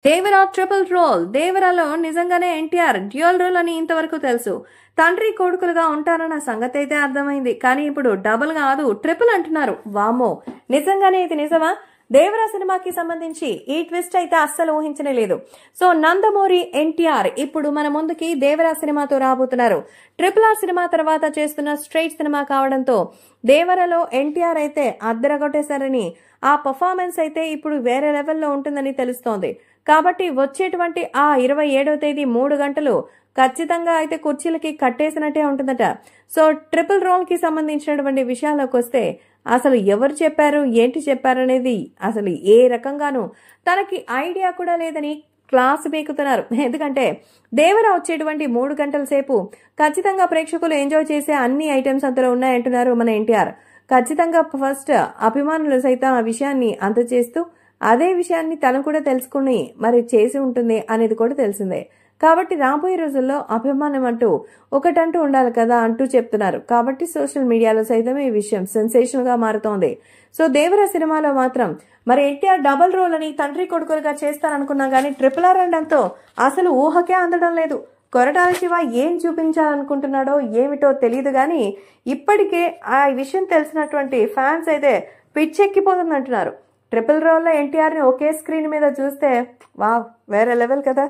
Devara triple role. దేవరాలో నిజంగానే NTR dual role అని ఇంతవరకు తెలుసు. తండ్రి కొడుకులుగా ఉంటారన్న సంగతి అయితే అర్థమైంది. కానీ ఇప్పుడు డబుల్ కాదు ట్రిపుల్ అంటున్నారు. వామ్మో, నిజంగానే ఇది నిజమా? దేవరా సినిమాకి సంబంధించి ఈ ట్విస్ట్ అయితే అస్సలు ఊహించనే లేదు. సో నందమూరి ఎన్టీఆర్ ఇప్పుడు మన ముందుకి దేవరా సినిమాతో రాబోతున్నారు. RRR సినిమా తర్వాత చేస్తున్న స్ట్రైట్ సినిమా కావడంతో దేవరలో ఎన్టీఆర్ అయితే అద్దరగొట్టేశారని, ఆ పర్ఫార్మెన్స్ అయితే ఇప్పుడు వేరే లెవెల్లో ఉంటుందని తెలుస్తోంది. కాబట్టి వచ్చేటువంటి ఆ 27వ తేదీ 3 గంటలు ఖచ్చితంగా అయితే కుర్చీలకి కట్టేసినట్టే ఉంటుందట. సో ట్రిపుల్ రోల్ కి సంబంధించినటువంటి విషయాల్లోకి వస్తే అసలు ఎవరు చెప్పారు, ఏంటి చెప్పారు అనేది అసలు ఏ రకంగానూ తనకి ఐడియా కూడా లేదని క్లాస్ పీకుతున్నారు. ఎందుకంటే దేవరా వచ్చేటువంటి 3 గంటల సేపు ఖచ్చితంగా ప్రేక్షకులు ఎంజాయ్ చేసే అన్ని ఐటమ్స్ అందులో ఉన్నాయంటున్నారు మన ఎన్టీఆర్. ఖచ్చితంగా ఫస్ట్ అభిమానులు సైతం ఆ విషయాన్ని అందజేస్తూ అదే విషయాన్ని తను కూడా తెలుసుకుని మరి చేసి ఉంటుంది అనేది కూడా తెలిసిందే. కాబట్టి రాబోయే రోజుల్లో అభిమానం అంటూ ఒకటంటూ ఉండాలి కదా అంటూ చెప్తున్నారు. కాబట్టి సోషల్ మీడియాలో సైతం ఈ విషయం సెన్సేషన్ గా మారుతోంది. సో దేవరా సినిమాలో మాత్రం మరి ఎన్టీఆర్ డబుల్ రోల్ అని తండ్రి కొడుకులుగా చేస్తారనుకున్నా గానీ RRR అనడంతో అసలు ఊహకే అందడం లేదు. కొరటాల శివ ఏం చూపించాలనుకుంటున్నాడో ఏమిటో తెలియదు గానీ ఇప్పటికే ఆ విషయం తెలిసినటువంటి ఫ్యాన్స్ అయితే పిచ్చెక్కిపోతుందంటున్నారు. ట్రిపుల్ రోల్ లో ఎన్టీఆర్ ని ఒకే స్క్రీన్ మీద చూస్తే వావ్, వేరే లెవెల్ కదా.